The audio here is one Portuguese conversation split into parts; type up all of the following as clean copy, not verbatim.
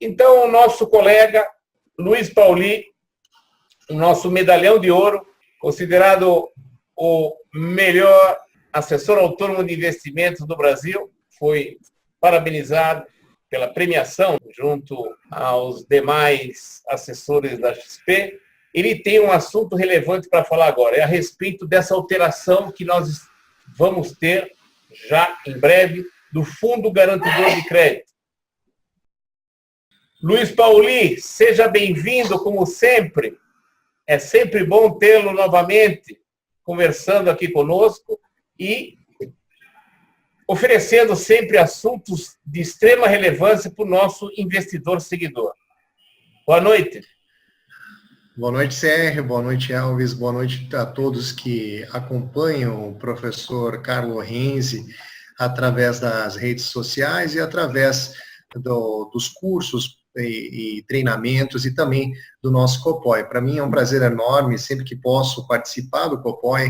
Então, o nosso colega Luiz Pauli, o nosso medalhão de ouro, considerado o melhor assessor autônomo de investimentos do Brasil, foi parabenizado pela premiação junto aos demais assessores da XP. Ele tem um assunto relevante para falar agora, é a respeito dessa alteração que nós vamos ter já em breve do Fundo Garantidor de Crédito. Luiz Pauli, seja bem-vindo, como sempre. É sempre bom tê-lo novamente conversando aqui conosco e oferecendo sempre assuntos de extrema relevância para o nosso investidor seguidor. Boa noite. Boa noite, Sérgio. Boa noite, Elvis. Boa noite a todos que acompanham o professor Carlo Renzi através das redes sociais e através dos cursos e treinamentos e também do nosso Copoi. Para mim é um prazer enorme, sempre que posso participar do Copoi.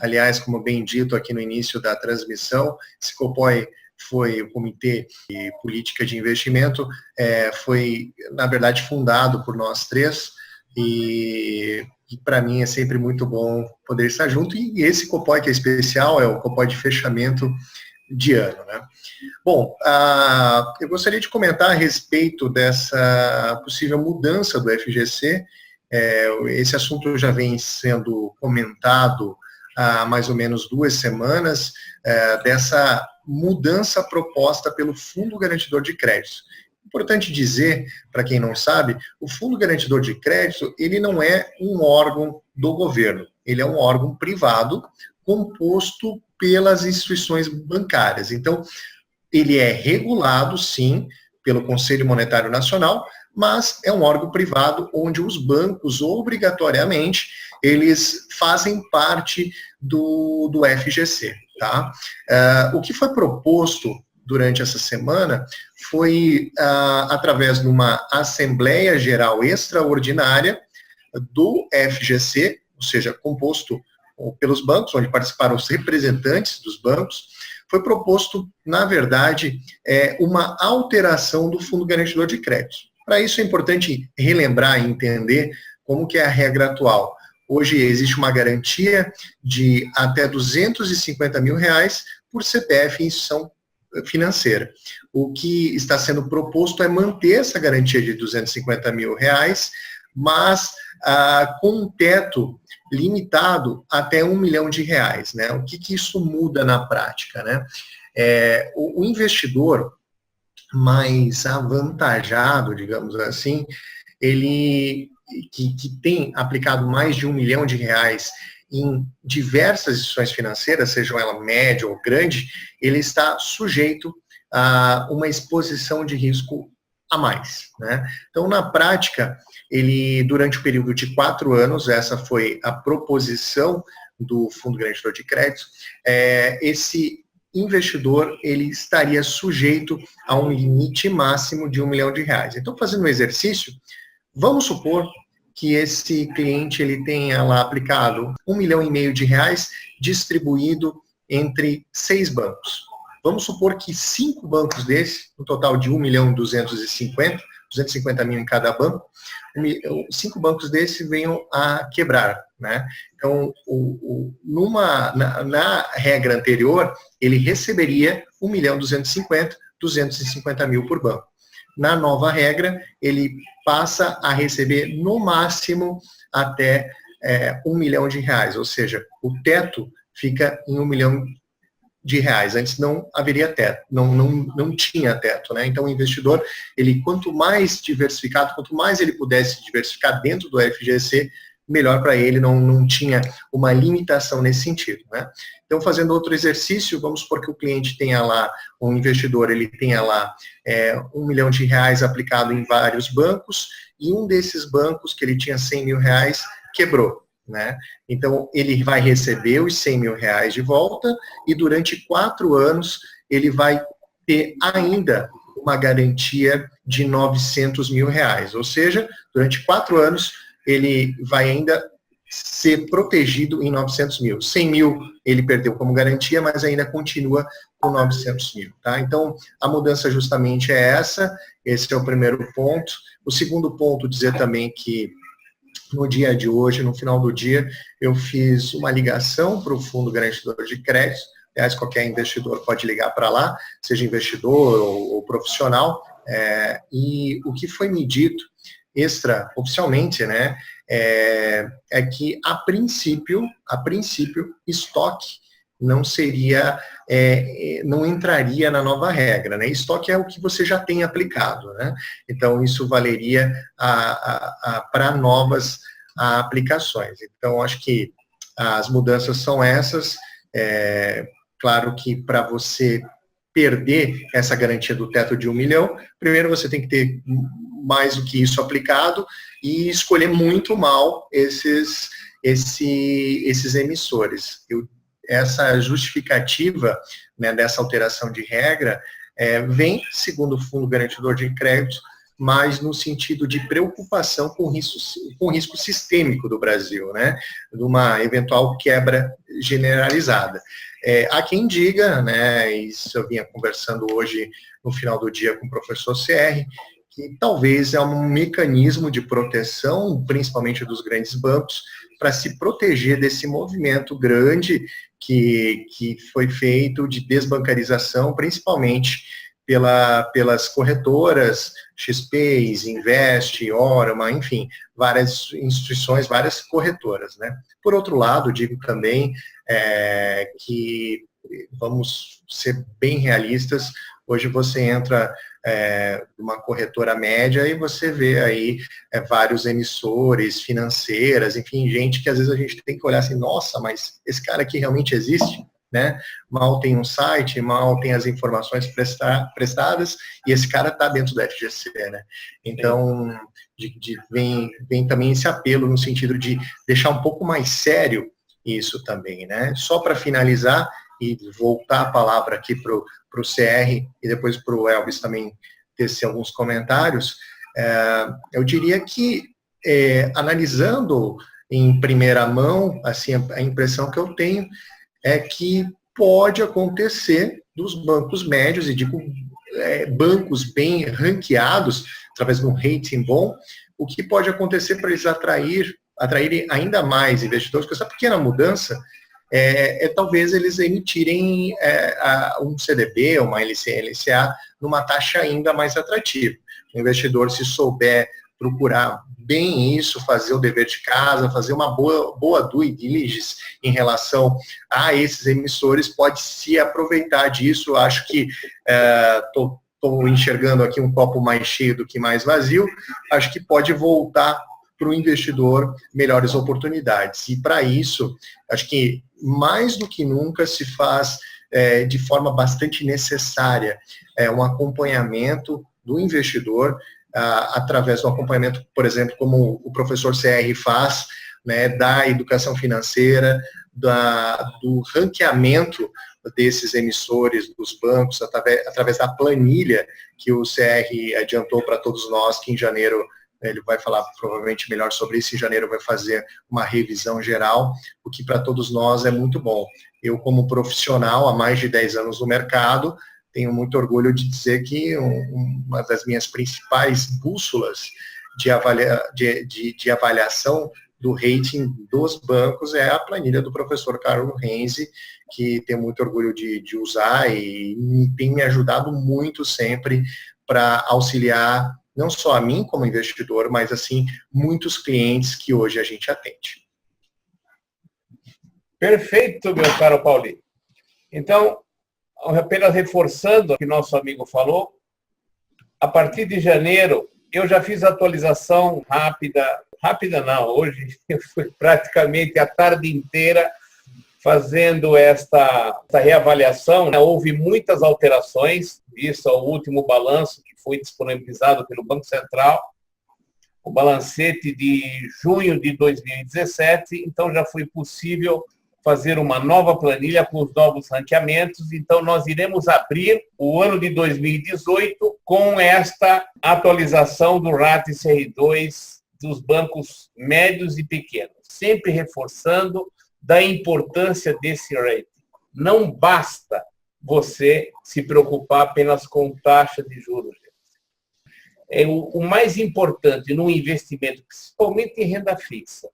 Aliás, como bem dito aqui no início da transmissão, esse Copoi foi o Comitê de Política de Investimento, foi, na verdade, fundado por nós três, e para mim é sempre muito bom poder estar junto, e esse Copoi que é especial, é o Copoi de fechamento de ano, né? Bom, eu gostaria de comentar a respeito dessa possível mudança do FGC. Esse assunto já vem sendo comentado há mais ou menos 2 semanas, dessa mudança proposta pelo Fundo Garantidor de Crédito. Importante dizer, para quem não sabe, o Fundo Garantidor de Crédito, ele não é um órgão do governo, ele é um órgão privado composto pelas instituições bancárias. Então, ele é regulado, sim, pelo Conselho Monetário Nacional, mas é um órgão privado onde os bancos, obrigatoriamente, eles fazem parte do FGC. Tá? O que foi proposto durante essa semana foi, através de uma Assembleia Geral Extraordinária do FGC, ou seja, composto pelos bancos, onde participaram os representantes dos bancos, foi proposto, na verdade, uma alteração do Fundo Garantidor de Crédito. Para isso é importante relembrar e entender como que é a regra atual. Hoje existe uma garantia de até R$250 mil por CPF em instituição financeira. O que está sendo proposto é manter essa garantia de R$250 mil, mas com um teto limitado até R$1 milhão, né? O que isso muda na prática, né? O investidor mais avantajado, digamos assim, ele que tem aplicado mais de R$1 milhão em diversas instituições financeiras, sejam elas média ou grande, ele está sujeito a uma exposição de risco a mais, né? Então, na prática, ele, durante o período de 4 anos, essa foi a proposição do Fundo Garantidor de Crédito, esse investidor, ele estaria sujeito a um limite máximo de R$1 milhão. Então, fazendo um exercício, vamos supor que esse cliente ele tenha lá aplicado R$1,5 milhão distribuído entre 6 bancos. Vamos supor que 5 bancos desses, no total de R$1.250 mil em cada banco, 5 bancos desses venham a quebrar, né? Então, na regra anterior, ele receberia R$1.250 mil por banco. Na nova regra, ele passa a receber no máximo até R$1 milhão, ou seja, o teto fica em R$1 milhão. Antes não haveria teto, não tinha teto, né? Então o investidor, ele quanto mais diversificado, quanto mais ele pudesse diversificar dentro do FGC, melhor para ele, não tinha uma limitação nesse sentido, né? Então, fazendo outro exercício, vamos supor que o cliente tenha lá, um investidor, ele tenha lá R$1 milhão aplicado em vários bancos, e um desses bancos, que ele tinha R$100 mil, quebrou, né? Então, ele vai receber os R$100 mil de volta, e durante 4 anos, ele vai ter ainda uma garantia de R$900 mil, ou seja, durante 4 anos, ele vai ainda ser protegido em 900 mil. 100 mil ele perdeu como garantia, mas ainda continua com 900 mil. Tá? Então, a mudança justamente é essa, esse é o primeiro ponto. O segundo ponto, dizer também que no dia de hoje, no final do dia, eu fiz uma ligação para o Fundo Garantidor de Crédito. Aliás, qualquer investidor pode ligar para lá, seja investidor ou profissional. E o que foi me dito extraoficialmente, né, é que a princípio, estoque não seria, não entraria na nova regra, né? Estoque é o que você já tem aplicado, né? Então isso valeria para novas aplicações. Então acho que as mudanças são essas. Claro que para você perder essa garantia do teto de 1 milhão, primeiro você tem que ter mais do que isso aplicado e escolher muito mal esses emissores. Essa justificativa, né, dessa alteração de regra vem, segundo o Fundo Garantidor de Crédito, mas no sentido de preocupação com o risco sistêmico do Brasil, né, de uma eventual quebra generalizada. Há quem diga, né, isso eu vinha conversando hoje no final do dia com o professor CR, que talvez é um mecanismo de proteção, principalmente dos grandes bancos, para se proteger desse movimento grande que foi feito de desbancarização, principalmente pelas corretoras, XP, Invest, Orama, enfim, várias instituições, várias corretoras, né? Por outro lado, digo também que, vamos ser bem realistas, hoje você entra numa corretora média e você vê aí vários emissores, financeiras, enfim, gente que às vezes a gente tem que olhar assim, nossa, mas esse cara aqui realmente existe? Né? Mal tem um site, mal tem as informações prestadas, e esse cara está dentro da FGC, né? Então, vem também esse apelo no sentido de deixar um pouco mais sério isso também, né? Só para finalizar, e voltar a palavra aqui para o CR, e depois para o Elvis também tecer alguns comentários, eu diria que, analisando em primeira mão, assim, a impressão que eu tenho é que pode acontecer dos bancos médios, e digo bancos bem ranqueados, através de um rating bom, o que pode acontecer para eles atraírem ainda mais investidores, com essa pequena mudança, talvez eles emitirem um CDB, uma LCA, numa taxa ainda mais atrativa. O investidor, se souber procurar bem isso, fazer o dever de casa, fazer uma boa due diligence em relação a esses emissores, pode se aproveitar disso. Acho que estou enxergando aqui um copo mais cheio do que mais vazio, acho que pode voltar para o investidor melhores oportunidades. E para isso, acho que mais do que nunca se faz de forma bastante necessária um acompanhamento do investidor, através do acompanhamento, por exemplo, como o professor CR faz, né, da educação financeira, do ranqueamento desses emissores, dos bancos, através da planilha que o CR adiantou para todos nós, que em janeiro ele vai falar provavelmente melhor sobre isso, em janeiro vai fazer uma revisão geral, o que para todos nós é muito bom. Eu, como profissional, há mais de 10 anos no mercado, tenho muito orgulho de dizer que uma das minhas principais bússolas de avaliação do rating dos bancos é a planilha do professor Carlo Renzi, que tenho muito orgulho de usar e tem me ajudado muito sempre para auxiliar não só a mim como investidor, mas assim, muitos clientes que hoje a gente atende. Perfeito, meu caro Paulinho. Então, apenas reforçando o que nosso amigo falou, a partir de janeiro, eu já fiz atualização rápida não, hoje eu fui praticamente a tarde inteira fazendo esta reavaliação. Houve muitas alterações, isso é o último balanço que foi disponibilizado pelo Banco Central, o balancete de junho de 2017, então já foi possível fazer uma nova planilha com os novos ranqueamentos. Então, nós iremos abrir o ano de 2018 com esta atualização do RAT CR2 dos bancos médios e pequenos. sempre reforçando da importância desse rating. Não basta você se preocupar apenas com taxa de juros. O mais importante no investimento, principalmente em renda fixa,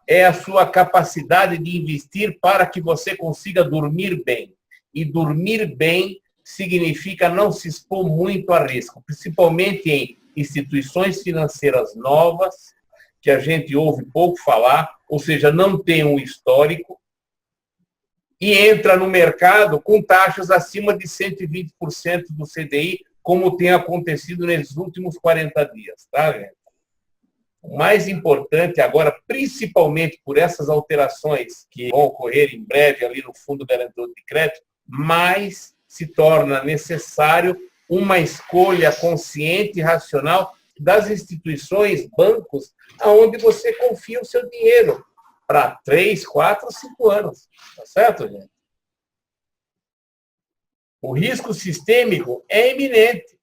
é a sua capacidade de investir para que você consiga dormir bem. E dormir bem significa não se expor muito a risco, principalmente em instituições financeiras novas, que a gente ouve pouco falar, ou seja, não tem um histórico, e entra no mercado com taxas acima de 120% do CDI, como tem acontecido nesses últimos 40 dias. Tá, gente? O mais importante agora, principalmente por essas alterações que vão ocorrer em breve ali no Fundo Garantidor de Crédito, mais se torna necessário uma escolha consciente e racional das instituições, bancos, aonde você confia o seu dinheiro para 3, 4, 5 anos. Tá certo, gente? O risco sistêmico é iminente.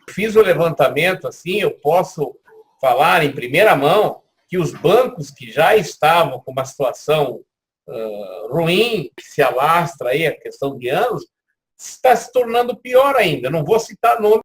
Fiz o levantamento, assim, eu posso falar em primeira mão que os bancos que já estavam com uma situação ruim, que se alastra aí a questão de anos, está se tornando pior ainda. Não vou citar nomes